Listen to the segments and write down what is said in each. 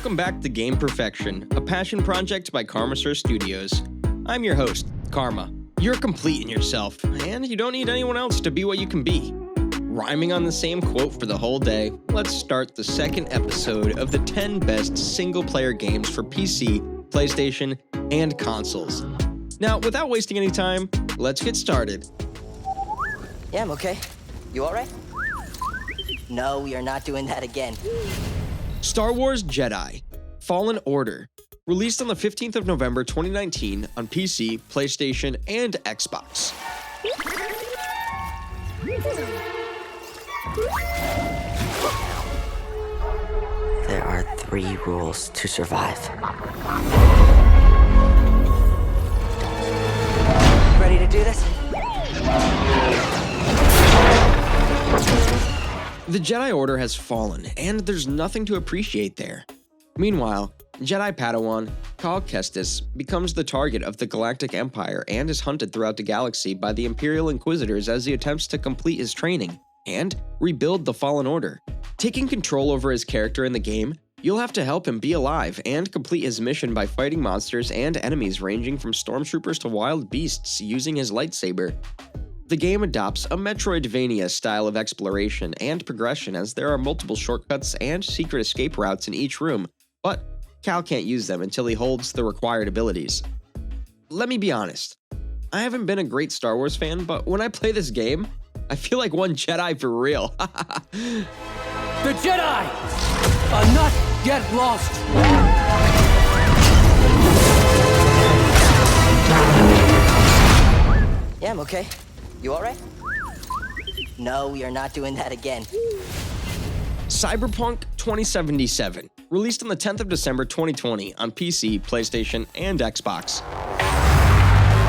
Welcome back to Game Perfection, a passion project by Karmasur Studios. I'm your host, Karma. You're complete in yourself, and you don't need anyone else to be what you can be. Rhyming on the same quote for the whole day, let's start the second episode of the 10 best single-player games for PC, PlayStation, and consoles. Now, without wasting any time, let's get started. Yeah, I'm okay. You alright? No, we are not doing that again. Star Wars Jedi: Fallen Order, released on the 15th of November 2019 on PC, PlayStation, and Xbox. There are 3 rules to survive. Ready to do this? The Jedi Order has fallen, and there's nothing to appreciate there. Meanwhile, Jedi Padawan Cal Kestis becomes the target of the Galactic Empire and is hunted throughout the galaxy by the Imperial Inquisitors as he attempts to complete his training and rebuild the Fallen Order. Taking control over his character in the game, you'll have to help him be alive and complete his mission by fighting monsters and enemies ranging from stormtroopers to wild beasts using his lightsaber. The game adopts a Metroidvania style of exploration and progression as there are multiple shortcuts and secret escape routes in each room, but Cal can't use them until he holds the required abilities. Let me be honest, I haven't been a great Star Wars fan, but when I play this game, I feel like one Jedi for real. The Jedi are not yet lost. Yeah, I'm okay. You alright? No, we are not doing that again. Cyberpunk 2077, released on the 10th of December 2020 on PC, PlayStation, and Xbox.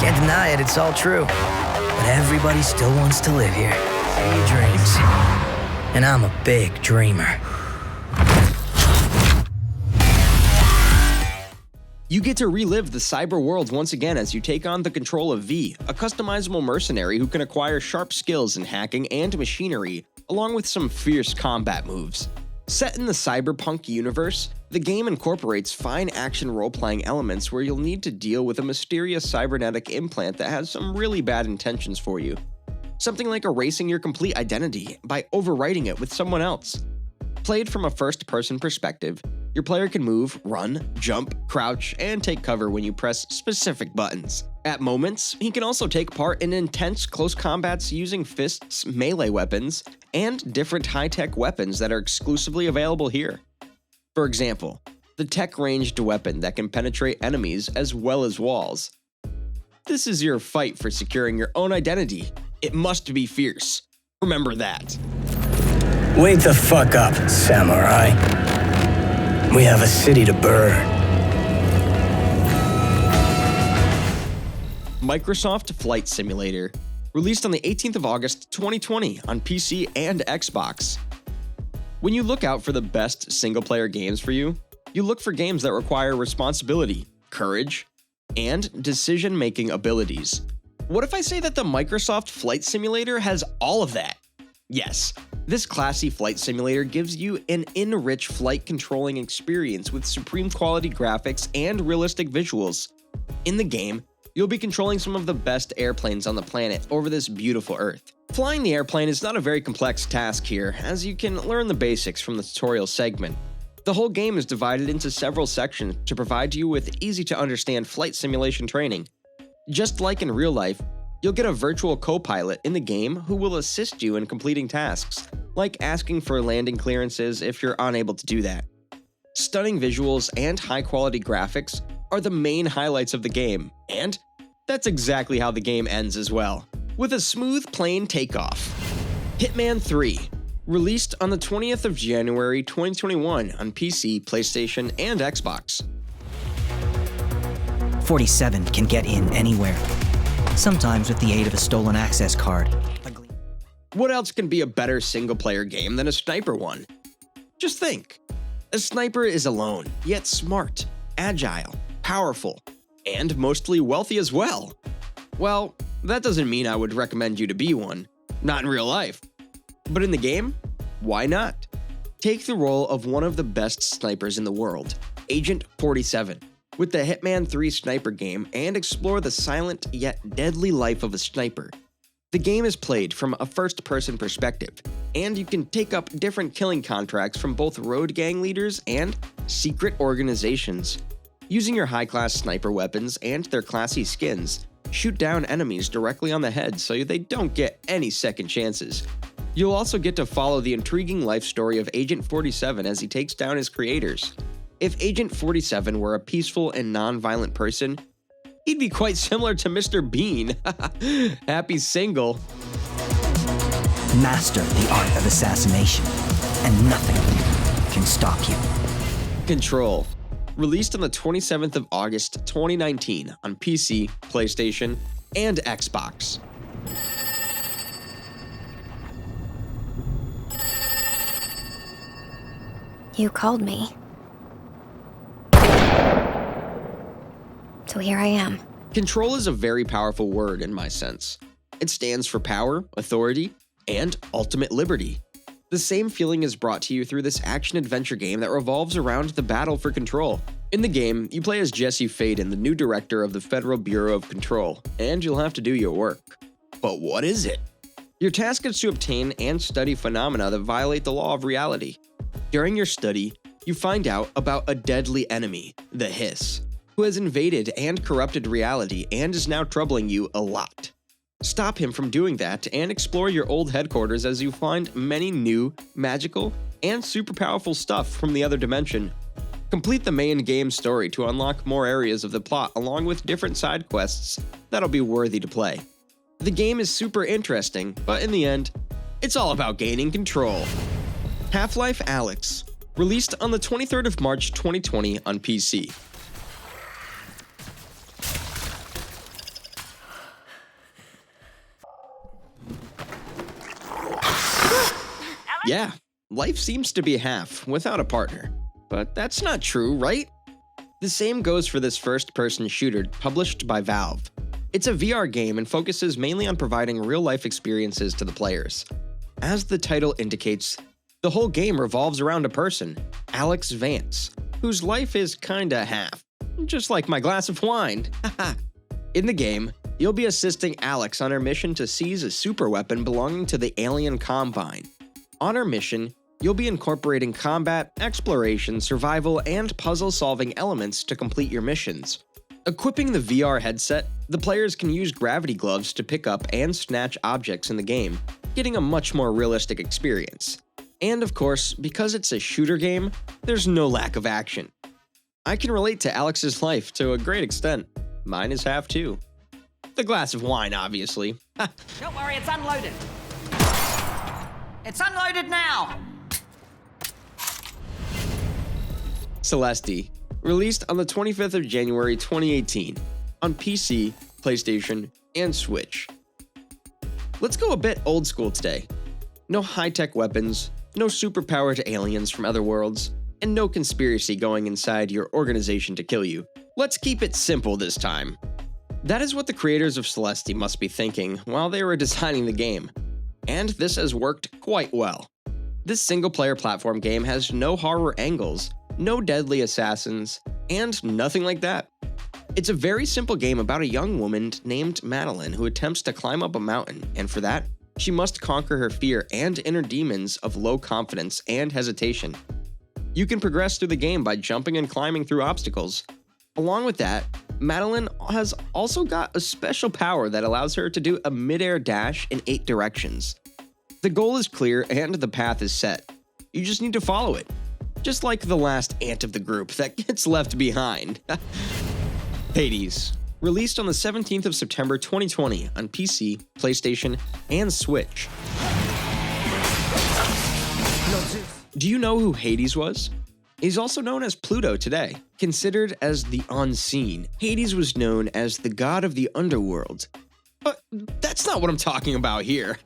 Can't deny it, it's all true. But everybody still wants to live here. Any dreams. And I'm a big dreamer. You get to relive the cyber world once again as you take on the control of V, a customizable mercenary who can acquire sharp skills in hacking and machinery, along with some fierce combat moves. Set in the Cyberpunk universe, the game incorporates fine action role-playing elements where you'll need to deal with a mysterious cybernetic implant that has some really bad intentions for you. Something like erasing your complete identity by overwriting it with someone else. Played from a first-person perspective, your player can move, run, jump, crouch, and take cover when you press specific buttons. At moments, he can also take part in intense close combats using fists, melee weapons, and different high-tech weapons that are exclusively available here. For example, the tech-ranged weapon that can penetrate enemies as well as walls. This is your fight for securing your own identity. It must be fierce. Remember that. Wake the fuck up, samurai. We have a city to burn. Microsoft Flight Simulator, released on the 18th of August 2020 on PC and Xbox. When you look out for the best single-player games for you, you look for games that require responsibility, courage, and decision-making abilities. What if I say that the Microsoft Flight Simulator has all of that? Yes, this classy flight simulator gives you an in-rich flight controlling experience with supreme quality graphics and realistic visuals. In the game, you'll be controlling some of the best airplanes on the planet over this beautiful Earth. Flying the airplane is not a very complex task here, as you can learn the basics from the tutorial segment. The whole game is divided into several sections to provide you with easy-to-understand flight simulation training. Just like in real life, you'll get a virtual co-pilot in the game who will assist you in completing tasks, like asking for landing clearances if you're unable to do that. Stunning visuals and high-quality graphics are the main highlights of the game, and that's exactly how the game ends as well, with a smooth plane takeoff. Hitman 3, released on the 20th of January 2021 on PC, PlayStation, and Xbox. 47 can get in anywhere, sometimes with the aid of a stolen access card. What else can be a better single-player game than a sniper one? Just think. A sniper is alone, yet smart, agile, powerful, and mostly wealthy as well. Well, that doesn't mean I would recommend you to be one. Not in real life. But in the game, why not? Take the role of one of the best snipers in the world, Agent 47, with the Hitman 3 sniper game and explore the silent yet deadly life of a sniper. The game is played from a first-person perspective, and you can take up different killing contracts from both road gang leaders and secret organizations. Using your high-class sniper weapons and their classy skins, shoot down enemies directly on the head so they don't get any second chances. You'll also get to follow the intriguing life story of Agent 47 as he takes down his creators. If Agent 47 were a peaceful and non-violent person, he'd be quite similar to Mr. Bean. Happy single. Master the art of assassination, and nothing can stop you. Control. Released on the 27th of August 2019 on PC, PlayStation, and Xbox. You called me. So here I am. Control is a very powerful word in my sense. It stands for power, authority, and ultimate liberty. The same feeling is brought to you through this action-adventure game that revolves around the battle for control. In the game, you play as Jesse Faden, the new director of the Federal Bureau of Control, and you'll have to do your work. But what is it? Your task is to obtain and study phenomena that violate the law of reality. During your study, you find out about a deadly enemy, the Hiss, who has invaded and corrupted reality and is now troubling you a lot. Stop him from doing that and explore your old headquarters as you find many new, magical, and super powerful stuff from the other dimension. Complete the main game story to unlock more areas of the plot along with different side quests that'll be worthy to play. The game is super interesting, but in the end, it's all about gaining control. Half-Life Alyx, released on the 23rd of March 2020 on PC. Yeah, life seems to be half without a partner. But that's not true, right? The same goes for this first-person shooter published by Valve. It's a VR game and focuses mainly on providing real-life experiences to the players. As the title indicates, the whole game revolves around a person, Alyx Vance, whose life is kinda half. Just like my glass of wine. In the game, you'll be assisting Alyx on her mission to seize a superweapon belonging to the alien Combine. On her mission, you'll be incorporating combat, exploration, survival, and puzzle-solving elements to complete your missions. Equipping the VR headset, the players can use gravity gloves to pick up and snatch objects in the game, getting a much more realistic experience. And of course, because it's a shooter game, there's no lack of action. I can relate to Alyx's life to a great extent. Mine is half too. The glass of wine, obviously. Don't worry, it's unloaded. It's unloaded now! Celeste, released on the 25th of January 2018 on PC, PlayStation, and Switch. Let's go a bit old school today. No high-tech weapons, no superpowered aliens from other worlds, and no conspiracy going inside your organization to kill you. Let's keep it simple this time. That is what the creators of Celeste must be thinking while they were designing the game. And this has worked quite well. This single-player platform game has no horror angles, no deadly assassins, and nothing like that. It's a very simple game about a young woman named Madeline who attempts to climb up a mountain, and for that, she must conquer her fear and inner demons of low confidence and hesitation. You can progress through the game by jumping and climbing through obstacles. Along with that, Madeline has also got a special power that allows her to do a mid-air dash in 8 directions. The goal is clear and the path is set. You just need to follow it. Just like the last ant of the group that gets left behind. Hades, released on the 17th of September 2020 on PC, PlayStation, and Switch. Do you know who Hades was? He's also known as Pluto today. Considered as the unseen, Hades was known as the god of the underworld. But that's not what I'm talking about here.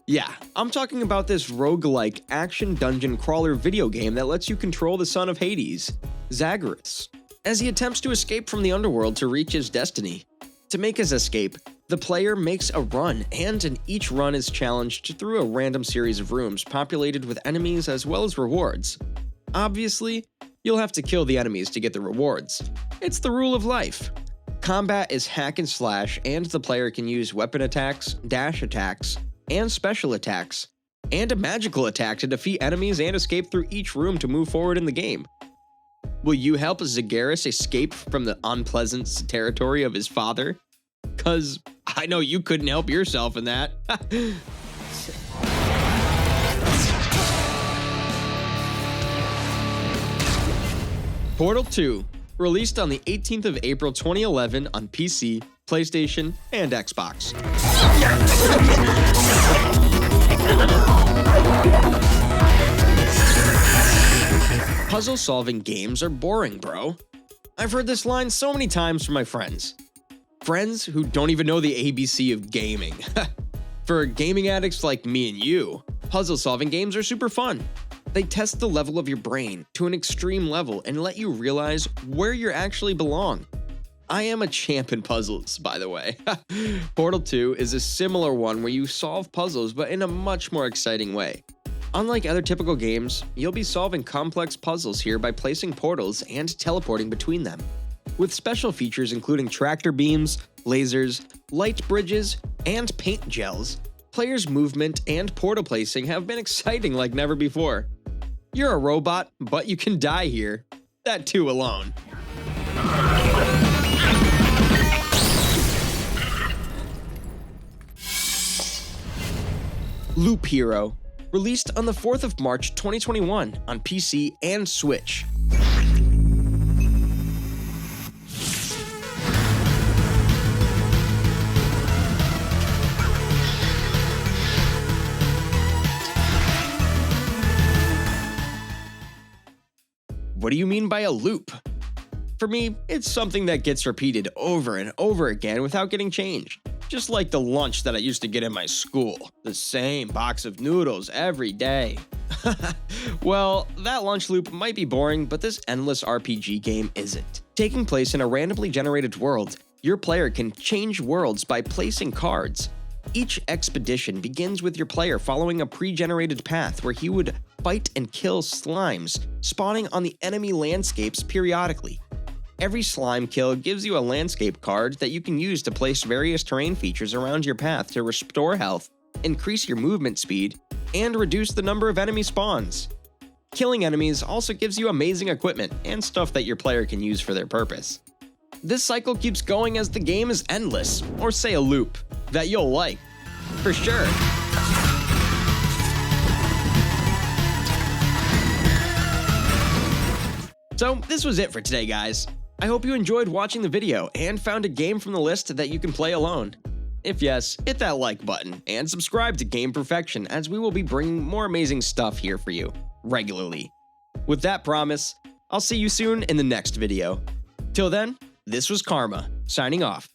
Yeah, I'm talking about this roguelike action dungeon crawler video game that lets you control the son of Hades, Zagreus, as he attempts to escape from the underworld to reach his destiny. To make his escape, The player makes a run, and in each run is challenged through a random series of rooms populated with enemies as well as rewards. Obviously, you'll have to kill the enemies to get the rewards. It's the rule of life. Combat is hack and slash, and the player can use weapon attacks, dash attacks, and special attacks, and a magical attack to defeat enemies and escape through each room to move forward in the game. Will you help Zagaris escape from the unpleasant territory of his father? 'Cause I know you couldn't help yourself in that. Portal 2, released on the 18th of April 2011 on PC, PlayStation, and Xbox. Puzzle-solving games are boring, bro. I've heard this line so many times from my friends. Friends who don't even know the ABC of gaming. For gaming addicts like me and you, puzzle-solving games are super fun. They test the level of your brain to an extreme level and let you realize where you actually belong. I am a champ in puzzles, by the way. Portal 2 is a similar one where you solve puzzles but in a much more exciting way. Unlike other typical games, you'll be solving complex puzzles here by placing portals and teleporting between them. With special features including tractor beams, lasers, light bridges, and paint gels, players' movement and portal placing have been exciting like never before. You're a robot, but you can die here. That too alone. Loop Hero, released on the 4th of March 2021 on PC and Switch. What do you mean by a loop? For me, it's something that gets repeated over and over again without getting changed. Just like the lunch that I used to get in my school. The same box of noodles every day. Well, that lunch loop might be boring, but this endless RPG game isn't. Taking place in a randomly generated world, your player can change worlds by placing cards. Each expedition begins with your player following a pre-generated path where he would fight and kill slimes, spawning on the enemy landscapes periodically. Every slime kill gives you a landscape card that you can use to place various terrain features around your path to restore health, increase your movement speed, and reduce the number of enemy spawns. Killing enemies also gives you amazing equipment and stuff that your player can use for their purpose. This cycle keeps going as the game is endless, or say a loop, that you'll like, for sure. So this was it for today, guys. I hope you enjoyed watching the video and found a game from the list that you can play alone. If yes, hit that like button and subscribe to Game Perfection, as we will be bringing more amazing stuff here for you regularly. With that promise, I'll see you soon in the next video. Till then, this was Karma, signing off.